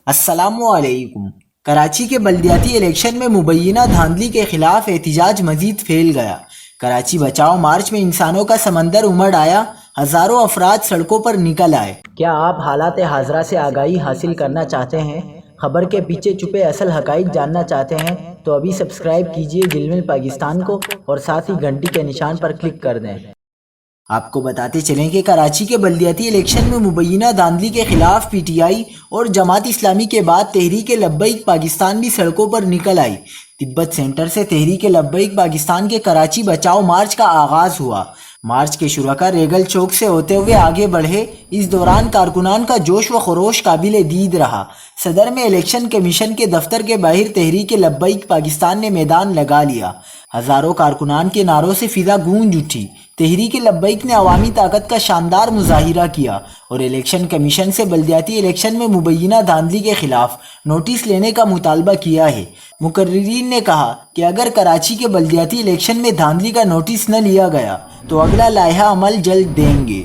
السلام علیکم۔ کراچی کے بلدیاتی الیکشن میں مبینہ دھاندلی کے خلاف احتجاج مزید پھیل گیا۔ کراچی بچاؤ مارچ میں انسانوں کا سمندر امڑ آیا، ہزاروں افراد سڑکوں پر نکل آئے۔ کیا آپ حالات حاضرہ سے آگاہی حاصل کرنا چاہتے ہیں؟ خبر کے پیچھے چھپے اصل حقائق جاننا چاہتے ہیں تو ابھی سبسکرائب کیجئے جلمل پاکستان کو اور ساتھ ہی گھنٹی کے نشان پر کلک کر دیں۔ آپ کو بتاتے چلیں کہ کراچی کے بلدیاتی الیکشن میں مبینہ دھاندلی کے خلاف پی ٹی آئی اور جماعت اسلامی کے بعد تحریک لبیک پاکستان بھی سڑکوں پر نکل آئی۔ تبت سینٹر سے تحریک لبیک پاکستان کے کراچی بچاؤ مارچ کا آغاز ہوا۔ مارچ کے شرکاء ریگل چوک سے ہوتے ہوئے آگے بڑھے۔ اس دوران کارکنان کا جوش و خروش قابل دید رہا۔ صدر میں الیکشن کمیشن کے دفتر کے باہر تحریک لبیک پاکستان نے میدان لگا لیا۔ ہزاروں کارکنان کے نعروں سے فضا گونج اٹھی۔ تحریک لبیک نے عوامی طاقت کا شاندار مظاہرہ کیا اور الیکشن کمیشن سے بلدیاتی الیکشن میں مبینہ دھاندلی کے خلاف نوٹس لینے کا مطالبہ کیا ہے۔ مقررین نے کہا کہ اگر کراچی کے بلدیاتی الیکشن میں دھاندلی کا نوٹس نہ لیا گیا تو اگلا لائحہ عمل جلد دیں گے۔